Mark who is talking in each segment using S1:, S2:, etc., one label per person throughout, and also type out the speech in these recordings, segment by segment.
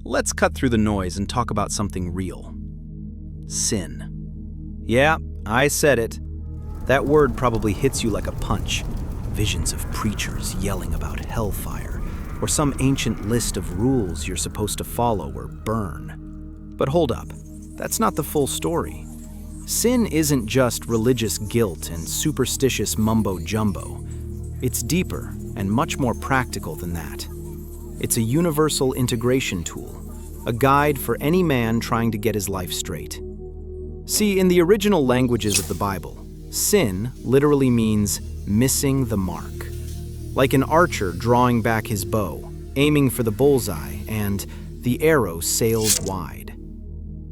S1: Let's cut through the noise and talk about something real. Sin. Yeah, I said it. That word probably hits you like a punch. Visions of preachers yelling about hellfire, or some ancient list of rules you're supposed to follow or burn. But hold up, that's not the full story. Sin isn't just religious guilt and superstitious mumbo-jumbo. It's deeper and much more practical than that. It's a universal integration tool, a guide for any man trying to get his life straight. See, in the original languages of the Bible, sin literally means missing the mark. Like an archer drawing back his bow, aiming for the bullseye, and the arrow sails wide.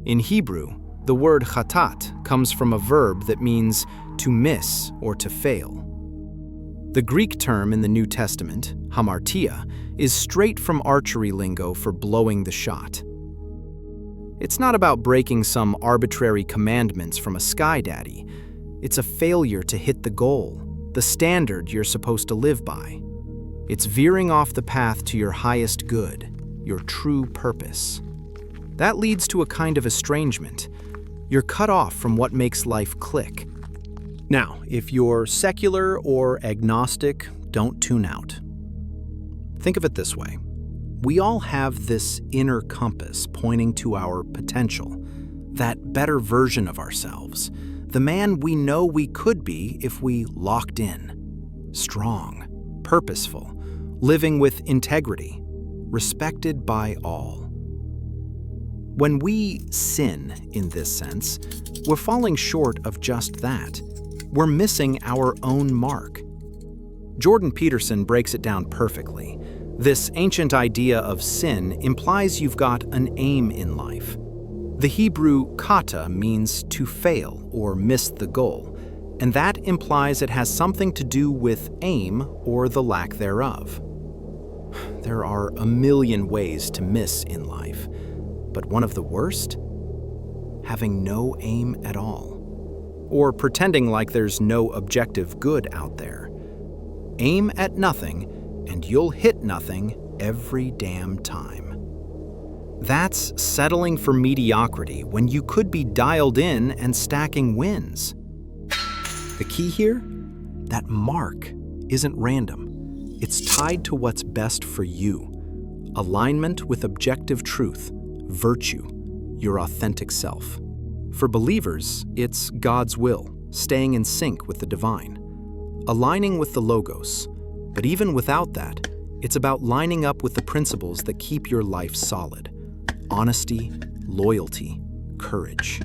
S1: In Hebrew, the word hatat comes from a verb that means to miss or to fail. The Greek term in the New Testament, hamartia, is straight from archery lingo for blowing the shot. It's not about breaking some arbitrary commandments from a sky daddy. It's a failure to hit the goal, the standard you're supposed to live by. It's veering off the path to your highest good, your true purpose. That leads to a kind of estrangement. You're cut off from what makes life click. Now, if you're secular or agnostic, don't tune out. Think of it this way. We all have this inner compass pointing to our potential, that better version of ourselves, the man we know we could be if we locked in. Strong, purposeful, living with integrity, respected by all. When we sin, in this sense, we're falling short of just that. We're missing our own mark. Jordan Peterson breaks it down perfectly. This ancient idea of sin implies you've got an aim in life. The Hebrew kata means to fail or miss the goal, and that implies it has something to do with aim or the lack thereof. There are a million ways to miss in life, but one of the worst? Having no aim at all. Or pretending like there's no objective good out there. Aim at nothing, and you'll hit nothing every damn time. That's settling for mediocrity when you could be dialed in and stacking wins. The key here? That mark isn't random. It's tied to what's best for you. Alignment with objective truth, virtue, your authentic self. For believers, it's God's will, staying in sync with the divine, aligning with the logos. But even without that, it's about lining up with the principles that keep your life solid. Honesty, loyalty, courage.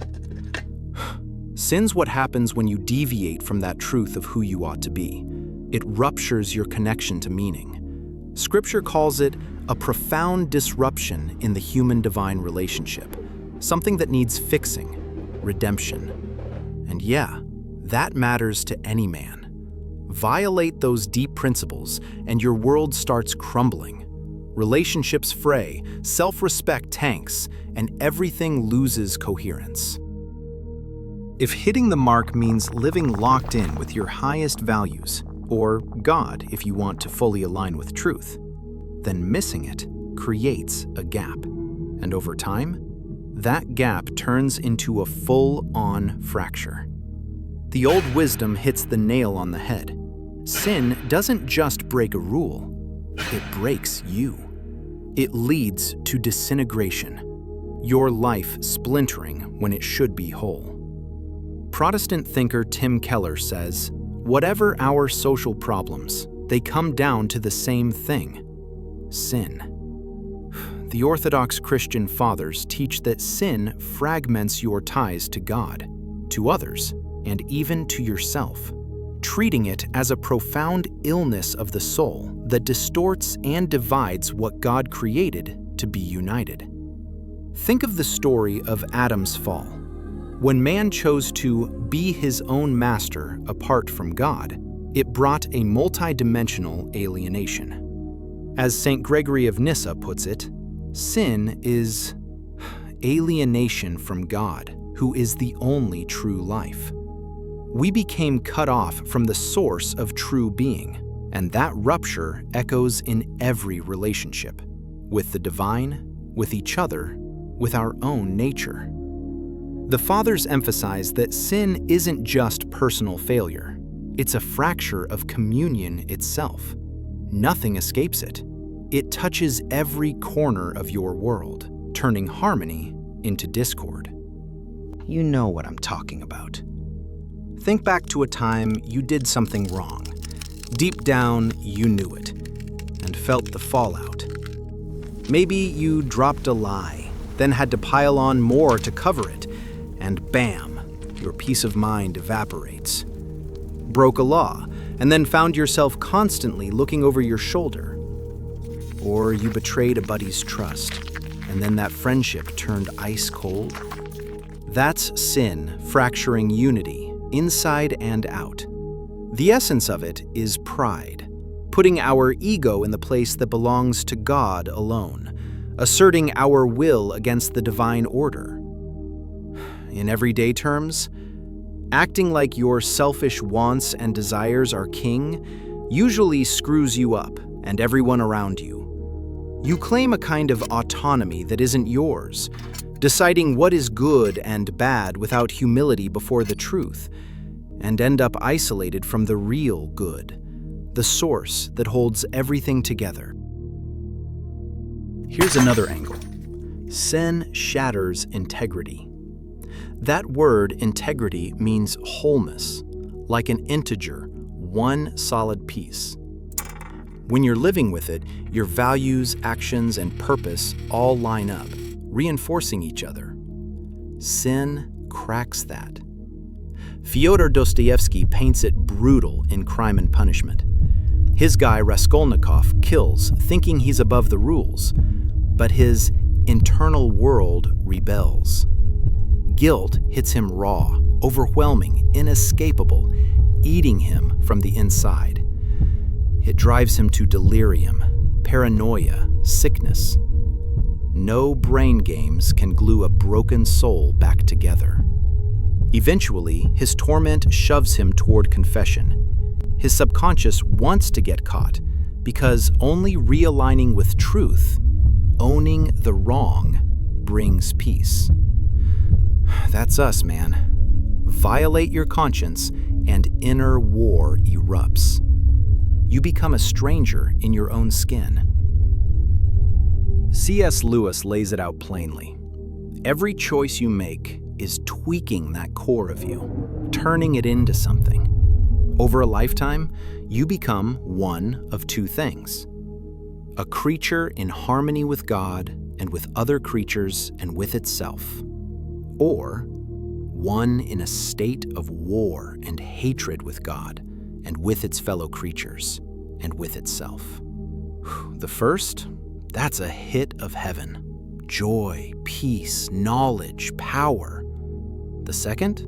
S1: Sin's what happens when you deviate from that truth of who you ought to be. It ruptures your connection to meaning. Scripture calls it a profound disruption in the human-divine relationship, something that needs fixing, redemption. And yeah, that matters to any man. Violate those deep principles, and your world starts crumbling. Relationships fray, self-respect tanks, and everything loses coherence. If hitting the mark means living locked in with your highest values, or God if you want to fully align with truth, then missing it creates a gap. And over time, that gap turns into a full-on fracture. The old wisdom hits the nail on the head. Sin doesn't just break a rule, it breaks you. It leads to disintegration, your life splintering when it should be whole. Protestant thinker Tim Keller says, "Whatever our social problems, they come down to the same thing: sin." The Orthodox Christian fathers teach that sin fragments your ties to God, to others, and even to yourself, treating it as a profound illness of the soul that distorts and divides what God created to be united. Think of the story of Adam's fall. When man chose to be his own master apart from God, it brought a multidimensional alienation. As St. Gregory of Nyssa puts it, sin is alienation from God, who is the only true life. We became cut off from the source of true being, and that rupture echoes in every relationship. with the divine, with each other, with our own nature. The Fathers emphasize that sin isn't just personal failure. It's a fracture of communion itself. Nothing escapes it. It touches every corner of your world, turning harmony into discord. You know what I'm talking about. Think back to a time you did something wrong. Deep down, you knew it, and felt the fallout. Maybe you dropped a lie, then had to pile on more to cover it, and bam, your peace of mind evaporates. Broke a law, and then found yourself constantly looking over your shoulder. Or you betrayed a buddy's trust, and then that friendship turned ice cold. That's sin fracturing unity, inside and out. The essence of it is pride, putting our ego in the place that belongs to God alone, asserting our will against the divine order. In everyday terms, acting like your selfish wants and desires are king usually screws you up and everyone around you. You claim a kind of autonomy that isn't yours, deciding what is good and bad without humility before the truth, and end up isolated from the real good, the source that holds everything together. Here's another angle. Sin shatters integrity. That word, integrity, means wholeness, like an integer, one solid piece. When you're living with it, your values, actions, and purpose all line up, reinforcing each other. Sin cracks that. Fyodor Dostoevsky paints it brutal in Crime and Punishment. His guy Raskolnikov kills, thinking he's above the rules, but his internal world rebels. Guilt hits him raw, overwhelming, inescapable, eating him from the inside. It drives him to delirium, paranoia, sickness. No brain games can glue a broken soul back together. Eventually, his torment shoves him toward confession. His subconscious wants to get caught because only realigning with truth, owning the wrong, brings peace. That's us, man. Violate your conscience and inner war erupts. You become a stranger in your own skin. C.S. Lewis lays it out plainly. Every choice you make is tweaking that core of you, turning it into something. Over a lifetime, you become one of two things: a creature in harmony with God and with other creatures and with itself, or one in a state of war and hatred with God and with its fellow creatures and with itself. The first, that's a hit of heaven. Joy, peace, knowledge, power. The second,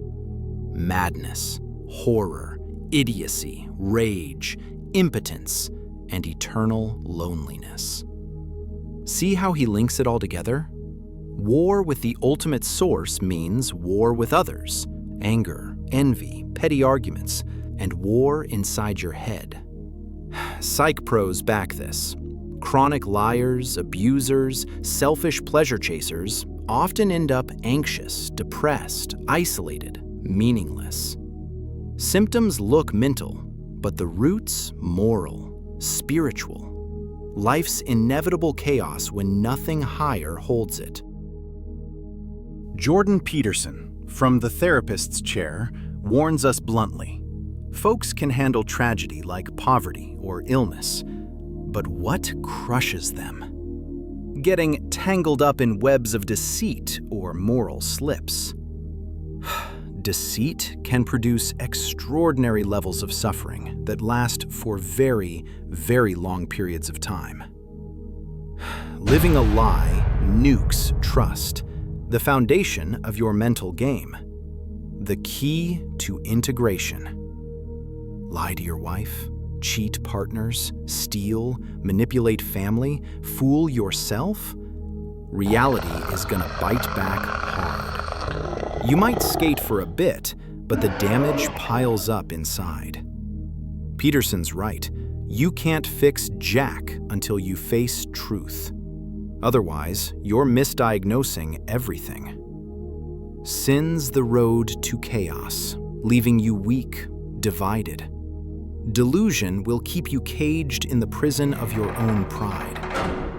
S1: madness, horror, idiocy, rage, impotence, and eternal loneliness. See how he links it all together? War with the ultimate source means war with others, anger, envy, petty arguments, and war inside your head. Psych pros back this. Chronic liars, abusers, selfish pleasure chasers often end up anxious, depressed, isolated, meaningless. Symptoms look mental, but the roots moral, spiritual. Life's inevitable chaos when nothing higher holds it. Jordan Peterson, from The Therapist's Chair, warns us bluntly. Folks can handle tragedy like poverty or illness, but what crushes them? Getting tangled up in webs of deceit or moral slips. Deceit can produce extraordinary levels of suffering that last for very, very long periods of time. Living a lie nukes trust, the foundation of your mental game, the key to integration. Lie to your wife, cheat partners, steal, manipulate family, fool yourself? Reality is gonna bite back hard. You might skate for a bit, but the damage piles up inside. Peterson's right. You can't fix jack until you face truth. Otherwise, you're misdiagnosing everything. Sin's the road to chaos, leaving you weak, divided. Delusion will keep you caged in the prison of your own pride,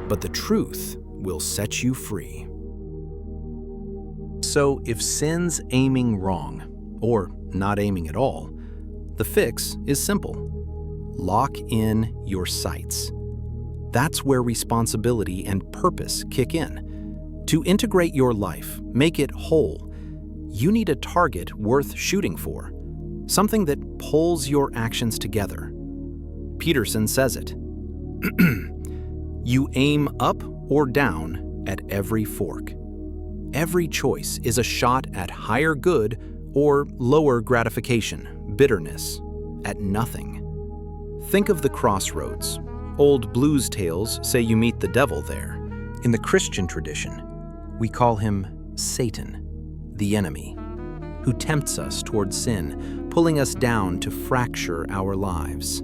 S1: but the truth will set you free. So if sin's aiming wrong, or not aiming at all, the fix is simple. Lock in your sights. That's where responsibility and purpose kick in. To integrate your life, make it whole, you need a target worth shooting for, something that pulls your actions together. Peterson says it. You aim up or down at every fork. Every choice is a shot at higher good or lower gratification, bitterness, at nothing. Think of the crossroads. Old blues tales say you meet the devil there. In the Christian tradition, we call him Satan, the enemy, who tempts us toward sin, pulling us down to fracture our lives.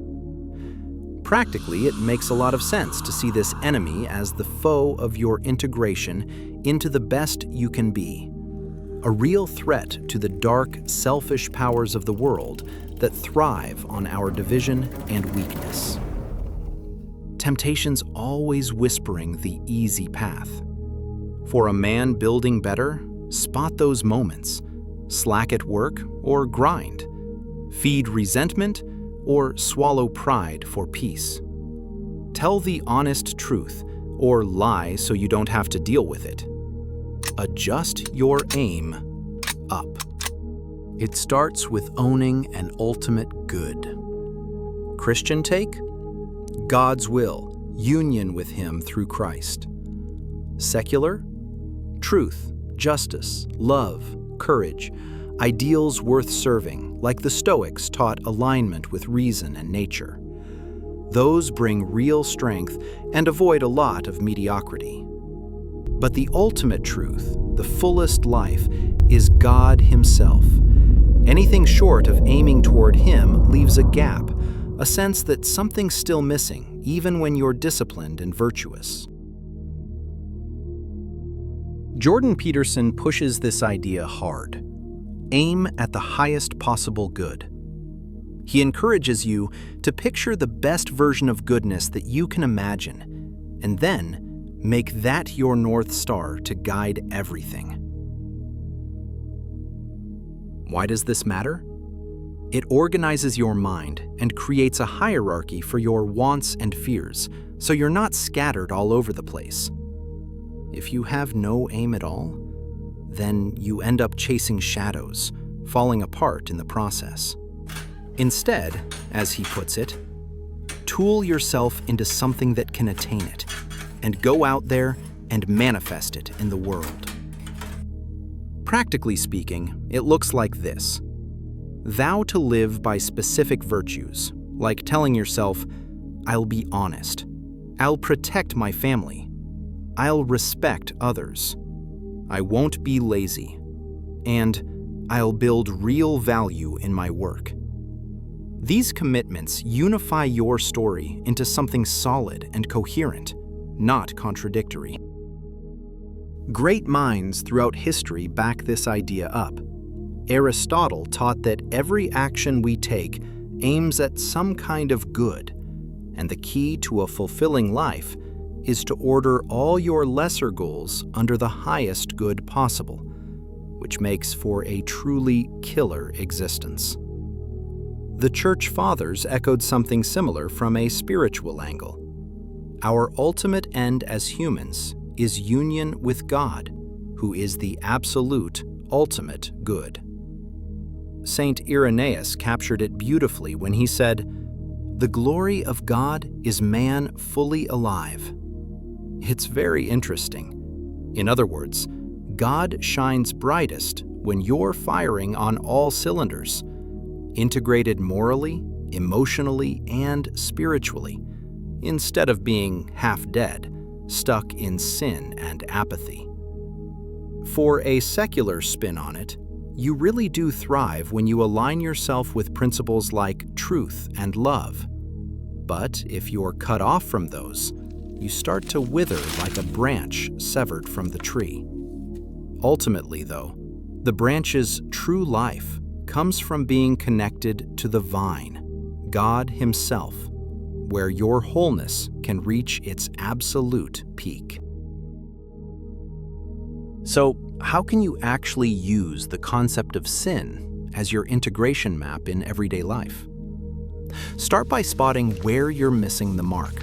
S1: Practically, it makes a lot of sense to see this enemy as the foe of your integration into the best you can be, a real threat to the dark, selfish powers of the world that thrive on our division and weakness. Temptation's always whispering the easy path. For a man building better, spot those moments. Slack at work or grind. Feed resentment or swallow pride for peace. Tell the honest truth or lie so you don't have to deal with it. Adjust your aim up. It starts with owning an ultimate good. Christian take? God's will, union with Him through Christ. Secular? Truth, justice, love, courage, ideals worth serving, like the Stoics taught alignment with reason and nature. Those bring real strength and avoid a lot of mediocrity. But the ultimate truth, the fullest life, is God Himself. Anything short of aiming toward Him leaves a gap, a sense that something's still missing, even when you're disciplined and virtuous. Jordan Peterson pushes this idea hard. Aim at the highest possible good. He encourages you to picture the best version of goodness that you can imagine, and then make that your North Star to guide everything. Why does this matter? It organizes your mind and creates a hierarchy for your wants and fears, so you're not scattered all over the place. If you have no aim at all, then you end up chasing shadows, falling apart in the process. Instead, as he puts it, tool yourself into something that can attain it, and go out there and manifest it in the world. Practically speaking, it looks like this. Vow to live by specific virtues, like telling yourself, I'll be honest, I'll protect my family, I'll respect others, I won't be lazy, and I'll build real value in my work. These commitments unify your story into something solid and coherent, not contradictory. Great minds throughout history back this idea up. Aristotle taught that every action we take aims at some kind of good, and the key to a fulfilling life is to order all your lesser goals under the highest good possible, which makes for a truly killer existence. The Church Fathers echoed something similar from a spiritual angle. Our ultimate end as humans is union with God, who is the absolute, ultimate good. Saint Irenaeus captured it beautifully when he said, "The glory of God is man fully alive." It's very interesting. In other words, God shines brightest when you're firing on all cylinders, integrated morally, emotionally, and spiritually, instead of being half dead, stuck in sin and apathy. For a secular spin on it, you really do thrive when you align yourself with principles like truth and love. But if you're cut off from those, you start to wither like a branch severed from the tree. Ultimately, though, the branch's true life comes from being connected to the vine, God Himself, where your wholeness can reach its absolute peak. So, how can you actually use the concept of sin as your integration map in everyday life? Start by spotting where you're missing the mark,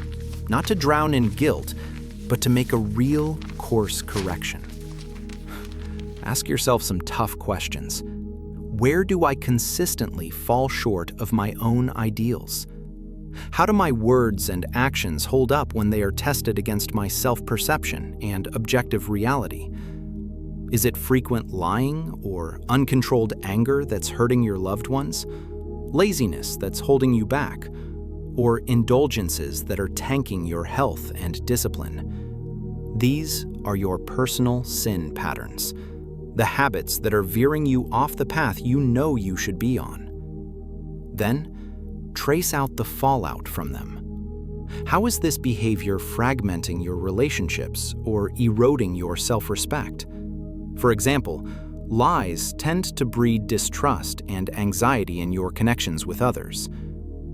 S1: not to drown in guilt, but to make a real course correction. Ask yourself some tough questions. Where do I consistently fall short of my own ideals? How do my words and actions hold up when they are tested against my self-perception and objective reality? Is it frequent lying or uncontrolled anger that's hurting your loved ones? Laziness that's holding you back? Or indulgences that are tanking your health and discipline? These are your personal sin patterns, the habits that are veering you off the path you know you should be on. Then, trace out the fallout from them. How is this behavior fragmenting your relationships or eroding your self-respect? For example, lies tend to breed distrust and anxiety in your connections with others.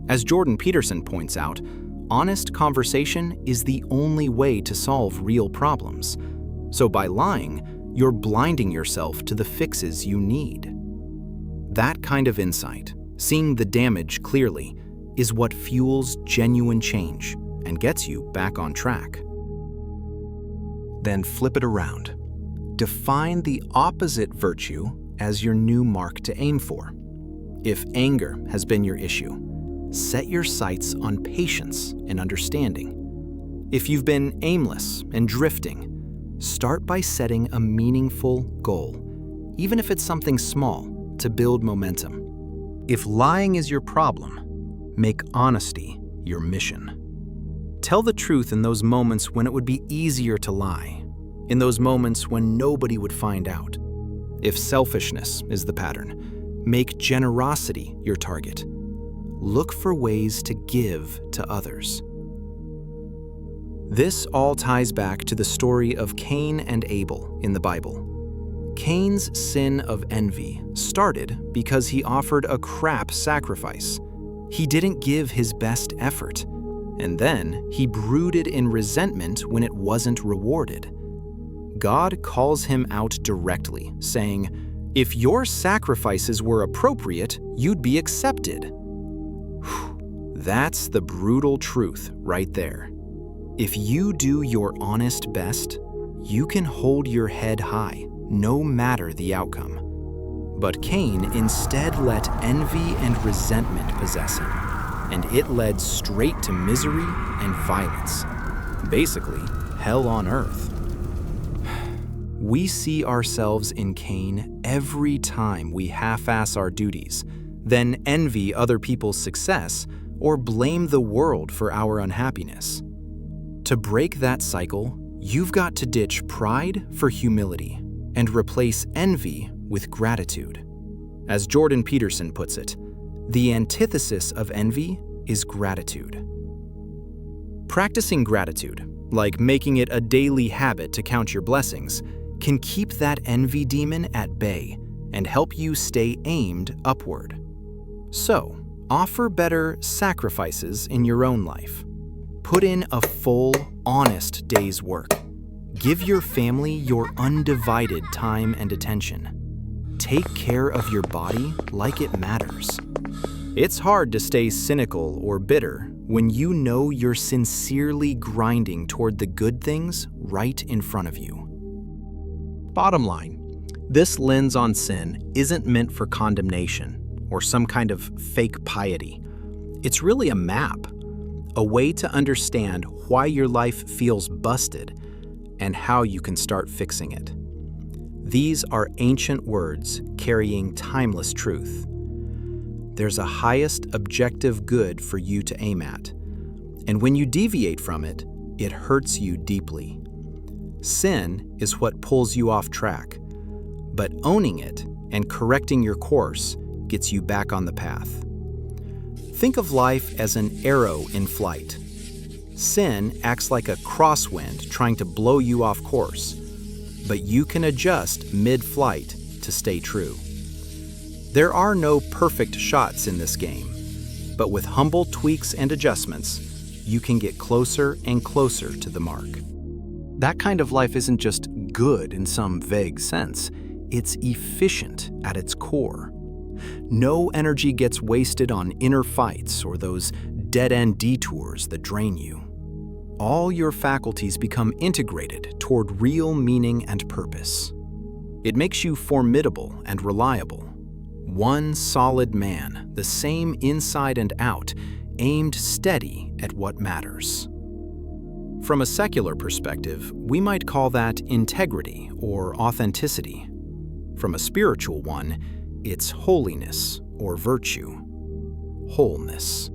S1: As Jordan Peterson points out, honest conversation is the only way to solve real problems. So by lying, you're blinding yourself to the fixes you need. That kind of insight, seeing the damage clearly, is what fuels genuine change and gets you back on track. Then flip it around. Define the opposite virtue as your new mark to aim for. If anger has been your issue, set your sights on patience and understanding. If you've been aimless and drifting, start by setting a meaningful goal, even if it's something small, to build momentum. If lying is your problem, make honesty your mission. Tell the truth in those moments when it would be easier to lie, in those moments when nobody would find out. If selfishness is the pattern, make generosity your target. Look for ways to give to others. This all ties back to the story of Cain and Abel in the Bible. Cain's sin of envy started because he offered a crap sacrifice. He didn't give his best effort, and then he brooded in resentment when it wasn't rewarded. God calls him out directly, saying, "If your sacrifices were appropriate, you'd be accepted." That's the brutal truth right there. If you do your honest best, you can hold your head high, no matter the outcome. But Cain instead let envy and resentment possess him, and it led straight to misery and violence. Basically, hell on earth. We see ourselves in Cain every time we half-ass our duties, then envy other people's success, or blame the world for our unhappiness. To break that cycle, you've got to ditch pride for humility and replace envy with gratitude. As Jordan Peterson puts it, the antithesis of envy is gratitude. Practicing gratitude, like making it a daily habit to count your blessings, can keep that envy demon at bay and help you stay aimed upward. So, offer better sacrifices in your own life. Put in a full, honest day's work. Give your family your undivided time and attention. Take care of your body like it matters. It's hard to stay cynical or bitter when you know you're sincerely grinding toward the good things right in front of you. Bottom line, this lens on sin isn't meant for condemnation or some kind of fake piety. It's really a map, a way to understand why your life feels busted and how you can start fixing it. These are ancient words carrying timeless truth. There's a highest objective good for you to aim at, and when you deviate from it, it hurts you deeply. Sin is what pulls you off track, but owning it and correcting your course gets you back on the path. Think of life as an arrow in flight. Sin acts like a crosswind trying to blow you off course, but you can adjust mid-flight to stay true. There are no perfect shots in this game, but with humble tweaks and adjustments, you can get closer and closer to the mark. That kind of life isn't just good in some vague sense, it's efficient at its core. No energy gets wasted on inner fights or those dead-end detours that drain you. All your faculties become integrated toward real meaning and purpose. It makes you formidable and reliable. One solid man, the same inside and out, aimed steady at what matters. From a secular perspective, we might call that integrity or authenticity. From a spiritual one, it's holiness or virtue, wholeness.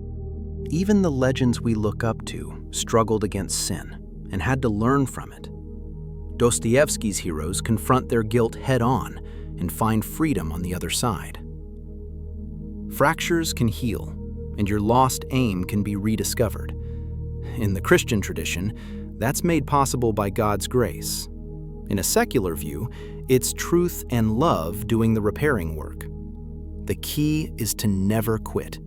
S1: Even the legends we look up to struggled against sin and had to learn from it. Dostoevsky's heroes confront their guilt head-on and find freedom on the other side. Fractures can heal, and your lost aim can be rediscovered. In the Christian tradition, that's made possible by God's grace. In a secular view, it's truth and love doing the repairing work. The key is to never quit.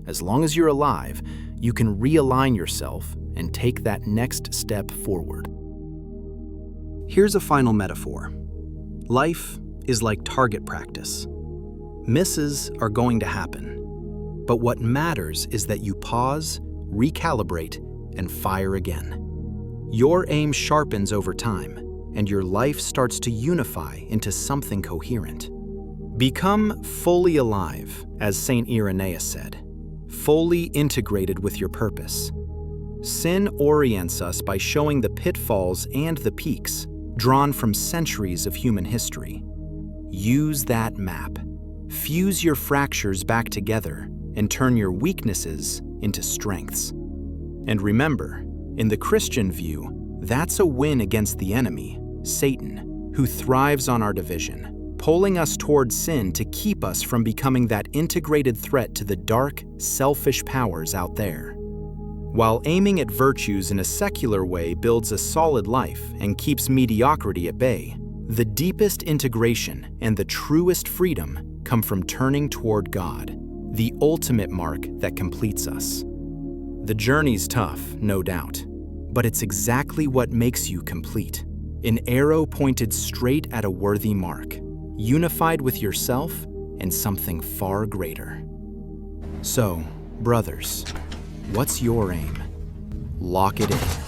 S1: As long as you're alive, you can realign yourself and take that next step forward. Here's a final metaphor. Life is like target practice. Misses are going to happen, but what matters is that you pause, recalibrate, and fire again. Your aim sharpens over time, and your life starts to unify into something coherent. Become fully alive, as St. Irenaeus said, fully integrated with your purpose. Sin orients us by showing the pitfalls and the peaks, drawn from centuries of human history. Use that map. Fuse your fractures back together and turn your weaknesses into strengths. And remember, in the Christian view, that's a win against the enemy, Satan, who thrives on our division, pulling us toward sin to keep us from becoming that integrated threat to the dark, selfish powers out there. While aiming at virtues in a secular way builds a solid life and keeps mediocrity at bay, the deepest integration and the truest freedom come from turning toward God, the ultimate mark that completes us. The journey's tough, no doubt, but it's exactly what makes you complete. An arrow pointed straight at a worthy mark, unified with yourself and something far greater. So, brothers, what's your aim? Lock it in.